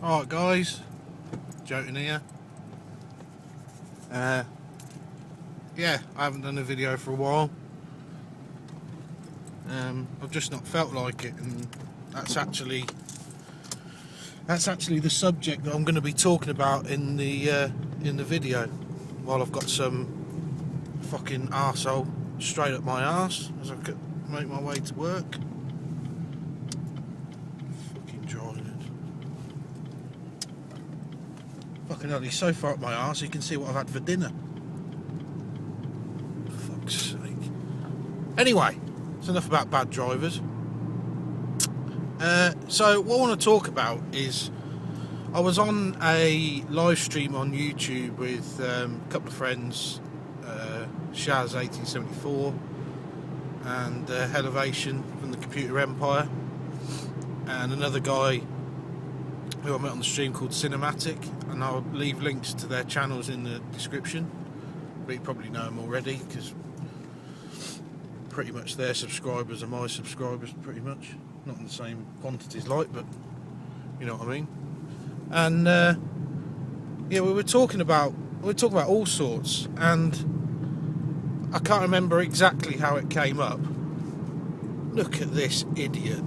Alright guys, Jotun here. Yeah, I haven't done a video for a while. I've just not felt like it, and that's actually the subject that I'm going to be talking about in the video. While I've got some fucking arsehole straight up my arse as I make my way to work. Fucking driving. Fucking hell, he's so far up my arse you can see what I've had for dinner. For fuck's sake. Anyway, it's enough about bad drivers. So what I want to talk about is I was on a live stream on YouTube with a couple of friends, Shaz1874 and Elevation from the Computer Empire, and another guy who I met on the stream called Cinematic, and I'll leave links to their channels in the description, but you probably know them already because pretty much their subscribers are my subscribers, pretty much, not in the same quantities like, but you know what I mean. And yeah, we were talking about all sorts, and I can't remember exactly how it came up. Look at this idiot.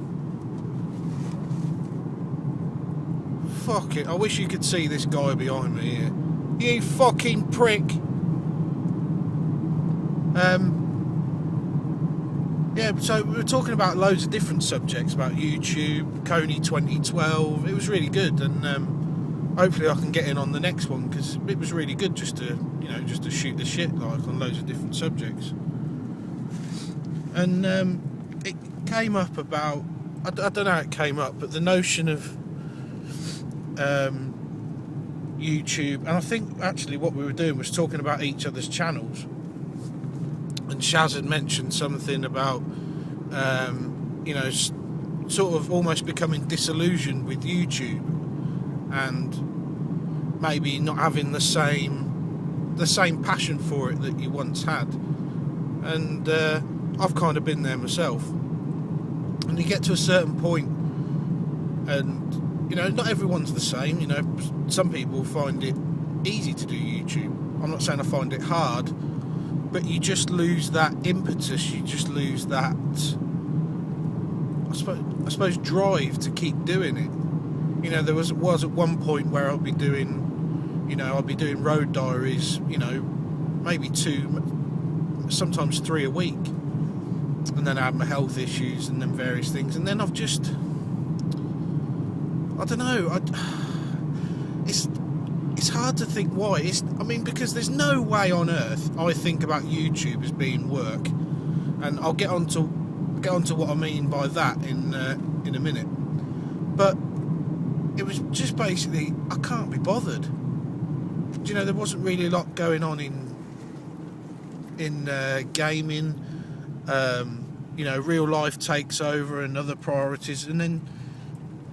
Fuck it, I wish you could see this guy behind me here. You fucking prick. Yeah, so we were talking about loads of different subjects, about YouTube, Coney 2012. It was really good, and hopefully I can get in on the next one, because it was really good just to shoot the shit like on loads of different subjects. And it came up about, I don't know how it came up, but the notion of YouTube, and I think actually what we were doing was talking about each other's channels. And Shaz had mentioned something about, sort of almost becoming disillusioned with YouTube, and maybe not having the same passion for it that you once had. And I've kind of been there myself. And you get to a certain point, and not everyone's the same. Some people find it easy to do YouTube. I'm not saying I find it hard, but you just lose that impetus, you just lose that, I suppose drive to keep doing it. There was at one point where I'd be doing road diaries, maybe 2, sometimes 3 a week. And then I had my health issues and then various things. And then I've just, I don't know, it's hard to think why. Because there's no way on earth I think about YouTube as being work, and I'll get on to what I mean by that in a minute. But it was just basically I can't be bothered. There wasn't really a lot going on in gaming. Real life takes over and other priorities, and then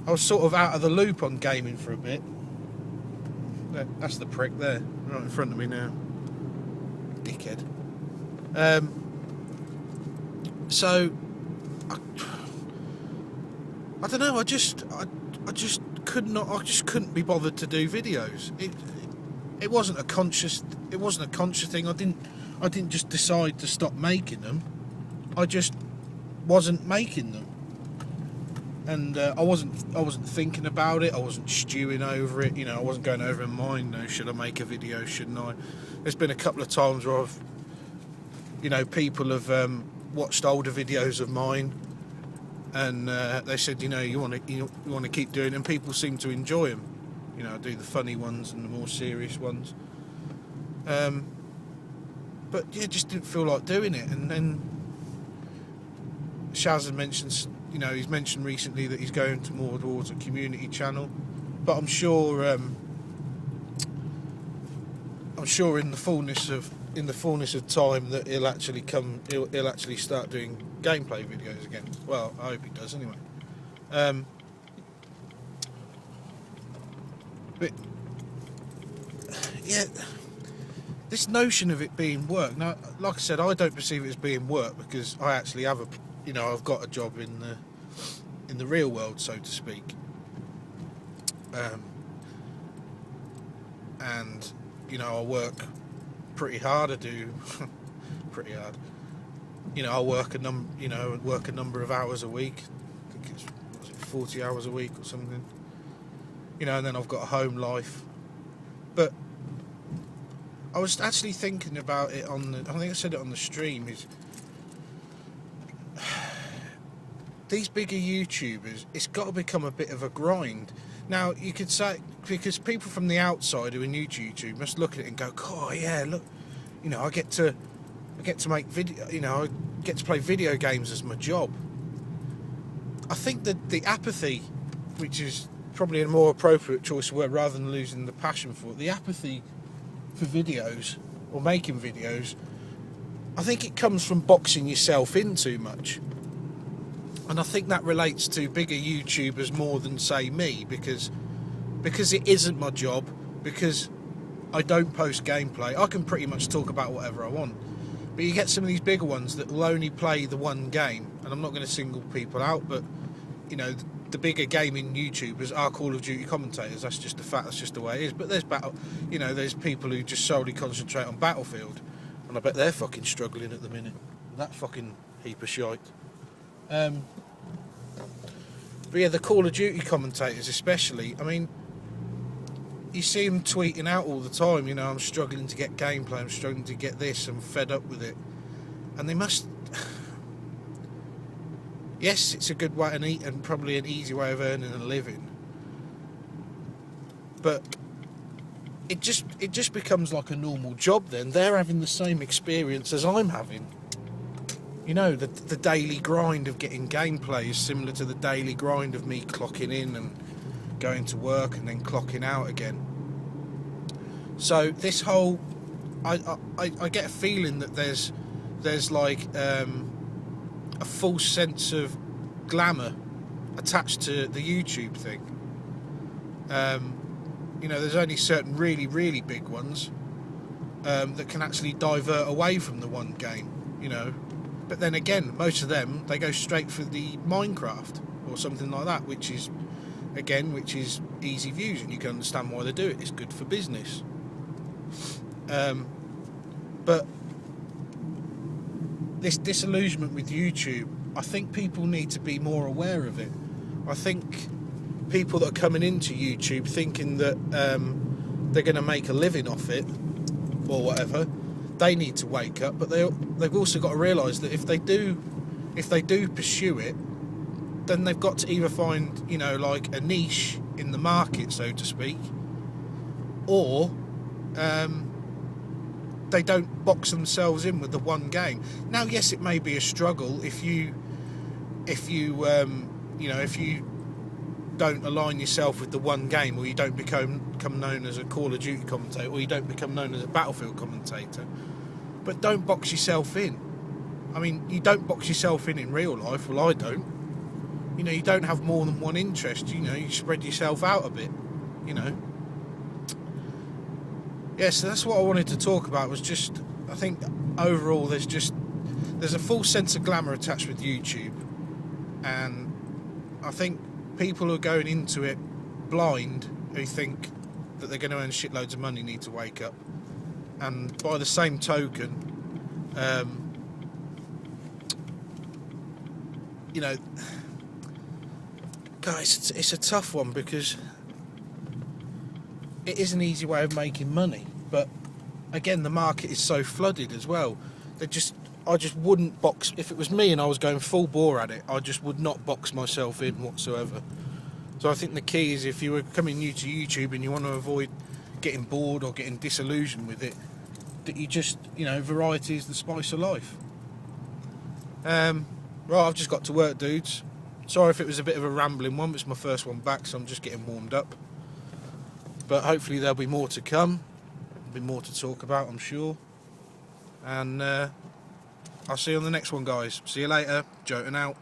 I was sort of out of the loop on gaming for a bit. That's the prick there, right in front of me now. Dickhead. So I don't know. I just couldn't be bothered to do videos. It wasn't a conscious thing. I didn't just decide to stop making them. I just wasn't making them. And I wasn't thinking about it. I wasn't stewing over it. I wasn't going over in mind. Should I make a video? Shouldn't I? There's been a couple of times where people have watched older videos of mine, and they said, you want to keep doing it, and people seem to enjoy them. I do the funny ones and the more serious ones. But yeah, just didn't feel like doing it. And then Shaz had mentioned, he's mentioned recently that he's going more towards a community channel, but I'm sure in the fullness of time that he'll actually start doing gameplay videos again. Well, I hope he does anyway. But yeah, this notion of it being work. Now, like I said, I don't perceive it as being work because I actually have I've got a job in the real world, so to speak. And you know, I work pretty hard. I do pretty hard. You know, I work a number of hours a week. I think it's 40 hours a week or something. You know, and then I've got a home life. But I was actually thinking about it I think I said it on the stream, is these bigger YouTubers, it's got to become a bit of a grind. Now, you could say, because people from the outside who are new to YouTube must look at it and go, oh yeah, look, you know, I get to make video, you know, I get to play video games as my job. I think that the apathy, which is probably a more appropriate choice of word rather than losing the passion for it, the apathy for videos or making videos, I think it comes from boxing yourself in too much. And I think that relates to bigger YouTubers more than, say, me, because it isn't my job, because I don't post gameplay. I can pretty much talk about whatever I want. But you get some of these bigger ones that will only play the one game, and I'm not going to single people out, but, you know, the bigger gaming YouTubers are Call of Duty commentators. That's just a fact, that's just the way it is. But there's people who just solely concentrate on Battlefield, and I bet they're fucking struggling at the minute. That fucking heap of shite. But yeah, the Call of Duty commentators especially, I mean, you see them tweeting out all the time, you know, I'm struggling to get gameplay, I'm struggling to get this, I'm fed up with it. And they must... Yes, it's a good way and probably an easy way of earning a living. But it just becomes like a normal job then. They're having the same experience as I'm having. You know, the daily grind of getting gameplay is similar to the daily grind of me clocking in and going to work and then clocking out again. So this whole... I get a feeling that there's like a false sense of glamour attached to the YouTube thing. You know, there's only certain really, really big ones that can actually divert away from the one game, you know. But then again, most of them, they go straight for the Minecraft or something like that, which is easy views, and you can understand why they do it. It's good for business. But this disillusionment with YouTube, I think people need to be more aware of it. I think people that are coming into YouTube thinking that they're going to make a living off it or whatever, they need to wake up. But they've also got to realise that if they do pursue it, then they've got to either find, you know, like a niche in the market, so to speak, or they don't box themselves in with the one game. Now, yes, it may be a struggle if you don't align yourself with the one game, or you don't become known as a Call of Duty commentator, or you don't become known as a Battlefield commentator. But don't box yourself in. I mean, you don't box yourself in real life. Well, I don't. You know, you don't have more than one interest. You know, you spread yourself out a bit. You know. Yeah, so that's what I wanted to talk about. Was just, I think overall there's a full sense of glamour attached with YouTube, and I think people who are going into it blind, who think that they're going to earn shitloads of money, need to wake up. And by the same token, you know, guys, it's a tough one, because it is an easy way of making money, but again, the market is so flooded as well. I just wouldn't box. If it was me and I was going full bore at it, I just would not box myself in whatsoever. So I think the key is, if you were coming new to YouTube and you want to avoid getting bored or getting disillusioned with it, that you just, you know, variety is the spice of life. Right, I've just got to work, dudes. Sorry if it was a bit of a rambling one, but it's my first one back, so I'm just getting warmed up. But hopefully there'll be more to come. There'll be more to talk about, I'm sure. And I'll see you on the next one, guys. See you later. Jotun out.